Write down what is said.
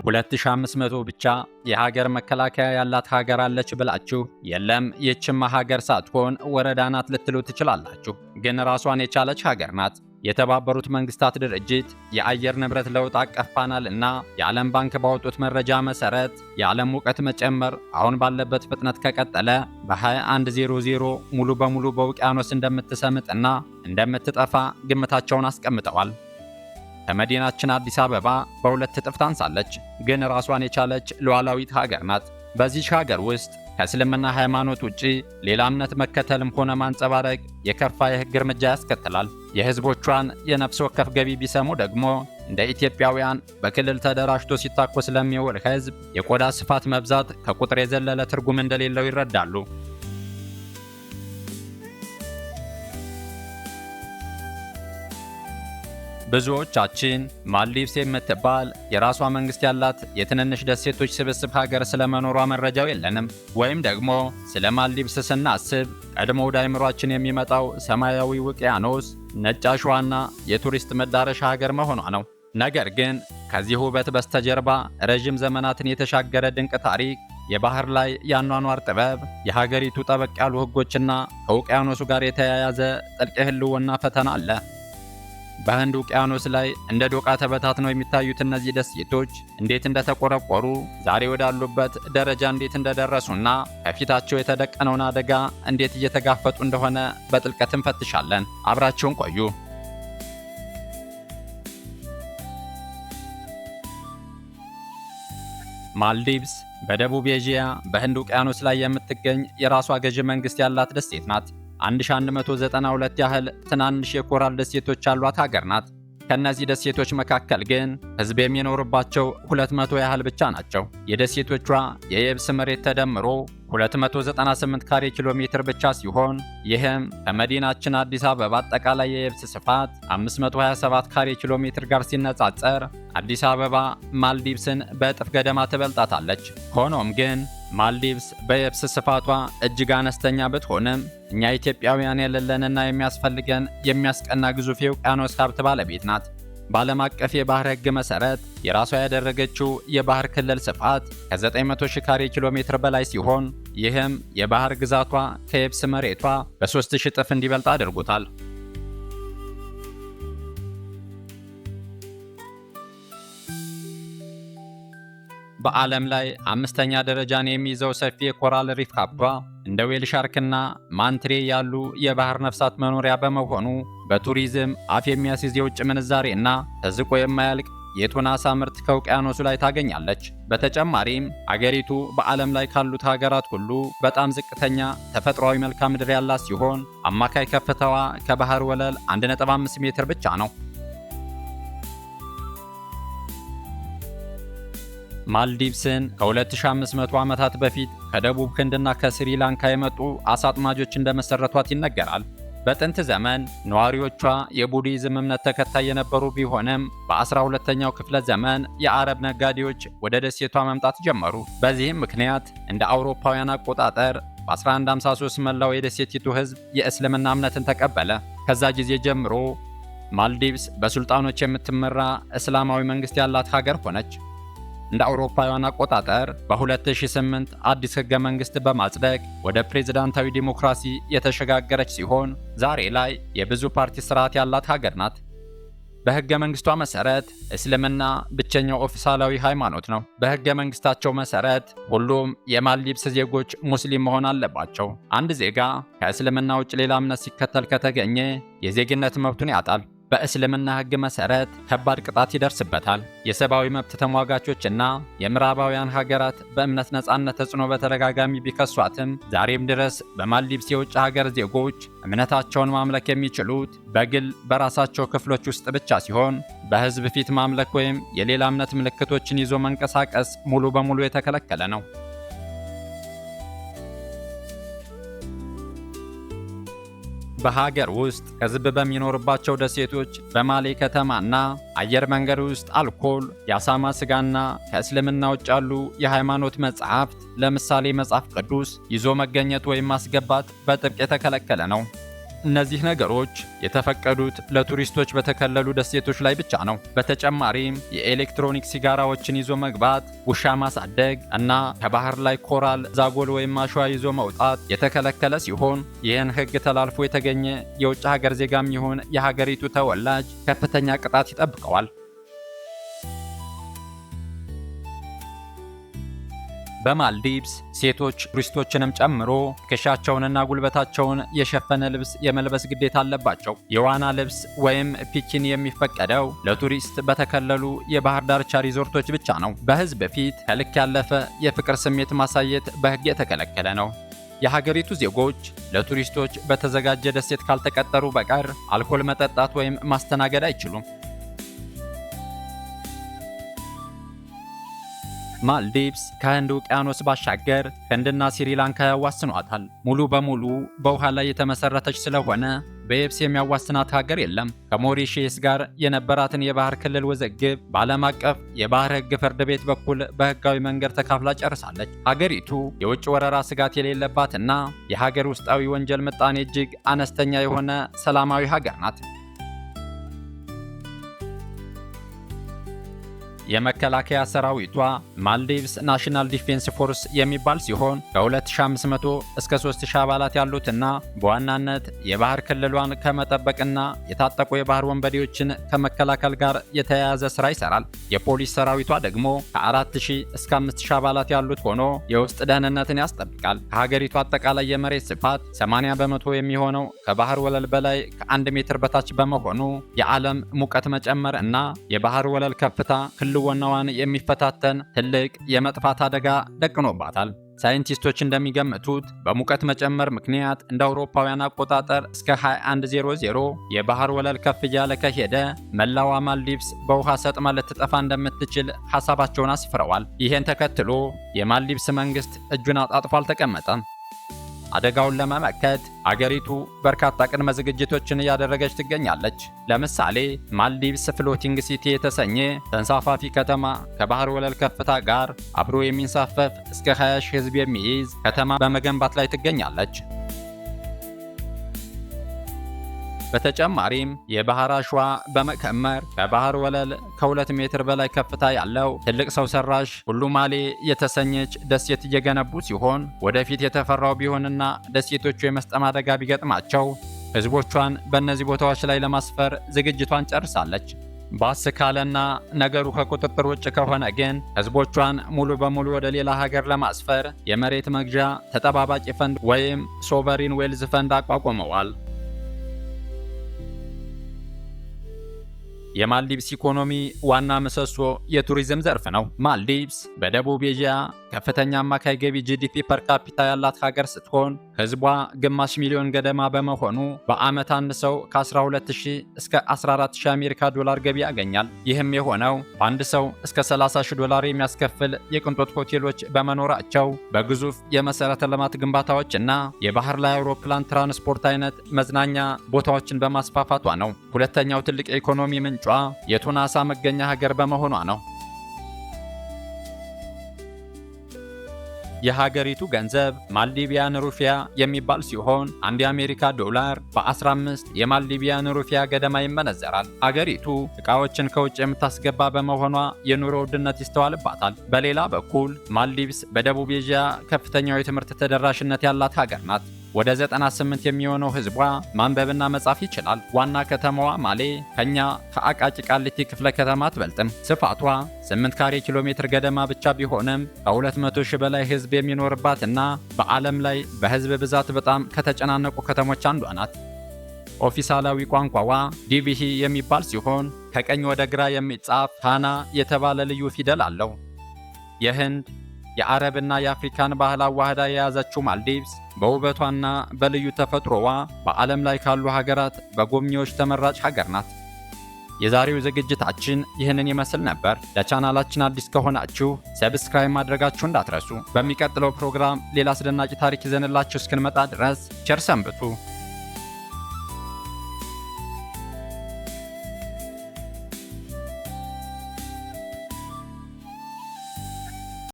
2500 ብቻ የሀገር መከላከያ ያላት ሀገር አለች ብላችሁ የለም ይህችማ ሀገር ሳትሆን ወረዳ ናት ልትሉ ትችላላችሁ። ግን ራሷን የቻለች ሀገር ናት። የተባበሩት መንግስታት ድርጅት የአየር ንብረት ለውጥ አቀፍ ፓናል እና የዓለም ባንክ ባወጡት መረጃ መሰረት የዓለም ሙቀት መጨመር አሁን ባለበት ፍጥነት ከቀጠለ በ2100 ሙሉ በሙሉ በውቅያኖስ እንደምትሰምጥና እንደምትጠፋ ግምታቸውን አስቀምጠዋል። ከመዲናችን አዲስ አበባ በሁለት እጥፍ ታንሳለች። ግን ራሷን የቻለች ሉዓላዊት ሀገር ናት። በዚህ ሀገር ውስጥ ከእስልምና ሃይማኖት ውጪ ሌላ እምነት መከተልም ሆነ ማንጸባረቅ የከፋ የሕግ እርምጃ ያስከትላል። የህዝቦቿን የነፍስ ወከፍ ገቢ ቢሰሙ ደግሞ እንደ ኢትዮጵያውያን በክልል ተደራጅቶ ሲታኮስ ለሚውል ህዝብ የቆዳ ስፋት መብዛት ከቁጥር የዘለለ ትርጉም እንደሌለው ይረዳሉ። ብዙዎቻችን ማልዲቭስ የምትባል የራሷ መንግስት ያላት የትንንሽ ደሴቶች ስብስብ ሀገር ስለመኖሯ መረጃው የለንም። ወይም ደግሞ ስለ ማልዲቭስ ስናስብ ቀድሞ ወደ አእምሯችን የሚመጣው ሰማያዊ ውቅያኖስ፣ ነጭ አሸዋና የቱሪስት መዳረሻ ሀገር መሆኗ ነው። ነገር ግን ከዚህ ውበት በስተጀርባ ረዥም ዘመናትን የተሻገረ ድንቅ ታሪክ፣ የባህር ላይ የአኗኗር ጥበብ፣ የሀገሪቱ ጠበቅ ያሉ ህጎችና ከውቅያኖሱ ጋር የተያያዘ ጥልቅ የህልውና ፈተና አለ። በህንድ ውቅያኖስ ላይ እንደ ዶቃ ተበታትነው የሚታዩት እነዚህ ደሴቶች እንዴት እንደተቆረቆሩ፣ ዛሬ ወዳሉበት ደረጃ እንዴት እንደደረሱና ከፊታቸው የተደቀነውን አደጋ እንዴት እየተጋፈጡ እንደሆነ በጥልቀት እንፈትሻለን። አብራችሁን ቆዩ። ማልዲቭስ በደቡብ ኤዥያ በህንድ ውቅያኖስ ላይ የምትገኝ የራሷ ገዢ መንግስት ያላት ደሴት ናት። 1192 ያህል ትናንሽ የኮራል ደሴቶች ያሏት ሀገር ናት። ከነዚህ ደሴቶች መካከል ግን ህዝብ የሚኖርባቸው 200 ያህል ብቻ ናቸው። የደሴቶቿ የየብስ መሬት ተደምሮ 298 ካሬ ኪሎ ሜትር ብቻ ሲሆን ይህም ከመዲናችን አዲስ አበባ አጠቃላይ የየብስ ስፋት 527 ካሬ ኪሎ ሜትር ጋር ሲነጻጸር አዲስ አበባ ማልዲቭስን በእጥፍ ገደማ ትበልጣታለች። ሆኖም ግን ማልዲቭስ በየብስ ስፋቷ እጅግ አነስተኛ ብትሆንም እኛ ኢትዮጵያውያን የሌለንና የሚያስፈልገን የሚያስቀና ግዙፍ የውቅያኖስ ሀብት ባለቤት ናት። በዓለም አቀፍ የባህር ሕግ መሰረት የራሷ ያደረገችው የባህር ክልል ስፋት ከ900,000 ካሬ ኪሎ ሜትር በላይ ሲሆን ይህም የባህር ግዛቷ ከየብስ መሬቷ በ3000 እጥፍ እንዲበልጥ አድርጎታል። በዓለም ላይ 5ኛ ደረጃን የሚይዘው ሰፊ የኮራል ሪፍ ሀብቷ እንደ ዌል ሻርክና ማንትሬ ያሉ የባህር ነፍሳት መኖሪያ በመሆኑ በቱሪዝም አፍ የሚያስይዝ የውጭ ምንዛሬና ተዝቆ የማያልቅ የቱና ዓሳ ምርት ከውቅያኖሱ ላይ ታገኛለች። በተጨማሪም አገሪቱ በዓለም ላይ ካሉት ሀገራት ሁሉ በጣም ዝቅተኛ ተፈጥሯዊ መልክዓ ምድር ያላት ሲሆን አማካይ ከፍታዋ ከባህር ወለል 1.5 ሜትር ብቻ ነው። ማልዲቭስን ከ2500 ዓመታት በፊት ከደቡብ ህንድና ከስሪላንካ የመጡ አሳ አጥማጆች እንደመሰረቷት ይነገራል። በጥንት ዘመን ነዋሪዎቿ የቡዲዝም እምነት ተከታይ የነበሩ ቢሆንም በ12ኛው ክፍለ ዘመን የአረብ ነጋዴዎች ወደ ደሴቷ መምጣት ጀመሩ። በዚህም ምክንያት እንደ አውሮፓውያን አቆጣጠር በ1153 መላው የደሴቲቱ ህዝብ የእስልምና እምነትን ተቀበለ። ከዛ ጊዜ ጀምሮ ማልዲቭስ በሱልጣኖች የምትመራ እስላማዊ መንግስት ያላት ሀገር ሆነች። እንደ አውሮፓውያን አቆጣጠር በ2008 አዲስ ህገ መንግስት በማጽደቅ ወደ ፕሬዝዳንታዊ ዲሞክራሲ የተሸጋገረች ሲሆን ዛሬ ላይ የብዙ ፓርቲ ስርዓት ያላት ሀገር ናት። በህገ መንግስቷ መሰረት እስልምና ብቸኛው ኦፊሳላዊ ሃይማኖት ነው። በህገ መንግስታቸው መሰረት ሁሉም የማልዲቭስ ዜጎች ሙስሊም መሆን አለባቸው። አንድ ዜጋ ከእስልምና ውጭ ሌላ እምነት ሲከተል ከተገኘ የዜግነት መብቱን ያጣል። በእስልምና ህግ መሰረት ከባድ ቅጣት ይደርስበታል። የሰብአዊ መብት ተሟጋቾችና የምዕራባውያን ሀገራት በእምነት ነጻነት ተጽዕኖ በተደጋጋሚ ቢከሷትም ዛሬም ድረስ በማልዲቭስ የውጭ ሀገር ዜጎች እምነታቸውን ማምለክ የሚችሉት በግል በራሳቸው ክፍሎች ውስጥ ብቻ ሲሆን በህዝብ ፊት ማምለክ ወይም የሌላ እምነት ምልክቶችን ይዞ መንቀሳቀስ ሙሉ በሙሉ የተከለከለ ነው። በሀገር ውስጥ ህዝብ በሚኖርባቸው ደሴቶች በማሌ ከተማና አየር መንገድ ውስጥ አልኮል፣ የአሳማ ስጋና ከእስልምና ውጭ ያሉ የሃይማኖት መጻሕፍት ለምሳሌ መጽሐፍ ቅዱስ ይዞ መገኘት ወይም ማስገባት በጥብቅ የተከለከለ ነው። እነዚህ ነገሮች የተፈቀዱት ለቱሪስቶች በተከለሉ ደሴቶች ላይ ብቻ ነው። በተጨማሪም የኤሌክትሮኒክ ሲጋራዎችን ይዞ መግባት፣ ውሻ ማሳደግ እና ከባህር ላይ ኮራል፣ ዛጎል ወይም አሸዋ ይዞ መውጣት የተከለከለ ሲሆን ይህን ሕግ ተላልፎ የተገኘ የውጭ ሀገር ዜጋም ይሁን የሀገሪቱ ተወላጅ ከፍተኛ ቅጣት ይጠብቀዋል። በማልዲቭስ ሴቶች ቱሪስቶችንም ጨምሮ ትከሻቸውንና ጉልበታቸውን የሸፈነ ልብስ የመልበስ ግዴታ አለባቸው። የዋና ልብስ ወይም ቢኪኒ የሚፈቀደው ለቱሪስት በተከለሉ የባህር ዳርቻ ሪዞርቶች ብቻ ነው። በሕዝብ ፊት ከልክ ያለፈ የፍቅር ስሜት ማሳየት በሕግ የተከለከለ ነው። የሀገሪቱ ዜጎች ለቱሪስቶች በተዘጋጀ ደሴት ካልተቀጠሩ በቀር አልኮል መጠጣት ወይም ማስተናገድ አይችሉም። ማልዲቭስ ከህንድ ውቅያኖስ ባሻገር ህንድና ስሪላንካ ያዋስኗታል። ሙሉ በሙሉ በውሃ ላይ የተመሰረተች ስለሆነ በየብስ የሚያዋስናት ሀገር የለም። ከሞሪሼስ ጋር የነበራትን የባህር ክልል ውዝግብ በዓለም አቀፍ የባህር ሕግ ፍርድ ቤት በኩል በህጋዊ መንገድ ተካፍላ ጨርሳለች። ሀገሪቱ የውጭ ወረራ ስጋት የሌለባትና የሀገር ውስጣዊ ወንጀል ምጣኔ እጅግ አነስተኛ የሆነ ሰላማዊ ሀገር ናት። የመከላከያ ሰራዊቷ ማልዲቭስ ናሽናል ዲፌንስ ፎርስ የሚባል ሲሆን ከ2500 እስከ 3000 አባላት ያሉትና በዋናነት የባህር ክልሏን ከመጠበቅና የታጠቁ የባህር ወንበዴዎችን ከመከላከል ጋር የተያያዘ ስራ ይሰራል። የፖሊስ ሰራዊቷ ደግሞ ከ4000 እስከ 5000 አባላት ያሉት ሆኖ የውስጥ ደህንነትን ያስጠብቃል። ከሀገሪቱ አጠቃላይ የመሬት ስፋት 80 በመቶ የሚሆነው ከባህር ወለል በላይ ከ1 ሜትር በታች በመሆኑ የዓለም ሙቀት መጨመር እና የባህር ወለል ከፍታ ህልውናዋን የሚፈታተን ትልቅ የመጥፋት አደጋ ደቅኖባታል። ሳይንቲስቶች እንደሚገምቱት በሙቀት መጨመር ምክንያት እንደ አውሮፓውያን አቆጣጠር እስከ 2100 የባህር ወለል ከፍ እያለ ከሄደ መላዋ ማልዲቭስ በውሃ ሰጥማ ልትጠፋ እንደምትችል ሐሳባቸውን አስፍረዋል። ይህን ተከትሎ የማልዲቭስ መንግስት እጁን አጣጥፎ አልተቀመጠም። አደጋውን ለመመከት አገሪቱ በርካታ ቅድመ ዝግጅቶችን እያደረገች ትገኛለች። ለምሳሌ ማልዲቭስ ፍሎቲንግ ሲቲ የተሰኘ ተንሳፋፊ ከተማ ከባህር ወለል ከፍታ ጋር አብሮ የሚንሳፈፍ እስከ 20,000 ሕዝብ የሚይዝ ከተማ በመገንባት ላይ ትገኛለች። በተጨማሪም የባህር አሸዋ በመከመር ከባህር ወለል ከ2 ሜትር በላይ ከፍታ ያለው ትልቅ ሰው ሰራሽ ሁሉማሌ የተሰኘች ደሴት እየገነቡ ሲሆን ወደፊት የተፈራው ቢሆንና ደሴቶቹ የመስጠም አደጋ ቢገጥማቸው ህዝቦቿን በእነዚህ ቦታዎች ላይ ለማስፈር ዝግጅቷን ጨርሳለች። ባስ ካለና ነገሩ ከቁጥጥር ውጭ ከሆነ ግን ህዝቦቿን ሙሉ በሙሉ ወደ ሌላ ሀገር ለማስፈር የመሬት መግዣ ተጠባባቂ ፈንድ ወይም ሶቨሪን ዌልዝ ፈንድ አቋቁመዋል። የማልዲቭስ ኢኮኖሚ ዋና ምሰሶ የቱሪዝም ዘርፍ ነው። ማልዲቭስ በደቡብ ኤዥያ ከፍተኛ አማካይ ገቢ ጂዲፒ ፐር ካፒታ ያላት ሀገር ስትሆን ህዝቧ ግማሽ ሚሊዮን ገደማ በመሆኑ በዓመት አንድ ሰው ከ12000 እስከ 14000 አሜሪካ ዶላር ገቢ ያገኛል። ይህም የሆነው በአንድ ሰው እስከ 30000 ዶላር የሚያስከፍል የቅንጦት ሆቴሎች በመኖራቸው በግዙፍ የመሰረተ ልማት ግንባታዎች እና የባህር ላይ አውሮፕላን ትራንስፖርት አይነት መዝናኛ ቦታዎችን በማስፋፋቷ ነው። ሁለተኛው ትልቅ የኢኮኖሚ ምንጯ የቱና ዓሳ መገኛ ሀገር በመሆኗ ነው። የሀገሪቱ ገንዘብ ማልዲቪያን ሩፊያ የሚባል ሲሆን አንድ የአሜሪካ ዶላር በ15 የማልዲቪያን ሩፊያ ገደማ ይመነዘራል። ሀገሪቱ ዕቃዎችን ከውጭ የምታስገባ በመሆኗ የኑሮ ውድነት ይስተዋልባታል። በሌላ በኩል ማልዲቭስ በደቡብ ኤዥያ ከፍተኛው የትምህርት ተደራሽነት ያላት ሀገር ናት። ወደ 98 የሚሆነው ህዝቧ ማንበብና መጻፍ ይችላል። ዋና ከተማዋ ማሌ ከኛ ከአቃቂ ቃሊቲ ክፍለ ከተማ አትበልጥም። ስፋቷ 8 ካሬ ኪሎ ሜትር ገደማ ብቻ ቢሆንም ከ200,000 በላይ ህዝብ የሚኖርባትና በዓለም ላይ በህዝብ ብዛት በጣም ከተጨናነቁ ከተሞች አንዷ ናት። ኦፊሳላዊ ቋንቋዋ ዲቪሂ የሚባል ሲሆን ከቀኝ ወደ ግራ የሚጻፍ ታና የተባለ ልዩ ፊደል አለው። የህንድ የአረብና የአፍሪካን ባህል አዋህዳ የያዘችው ማልዲቭስ በውበቷና በልዩ ተፈጥሮዋ በዓለም ላይ ካሉ ሀገራት በጎብኚዎች ተመራጭ ሀገር ናት። የዛሬው ዝግጅታችን ይህንን ይመስል ነበር። ለቻናላችን አዲስ ከሆናችሁ ሰብስክራይብ ማድረጋችሁ እንዳትረሱ። በሚቀጥለው ፕሮግራም ሌላ አስደናቂ ታሪክ ይዘንላችሁ እስክንመጣ ድረስ ቸር ሰንብቱ።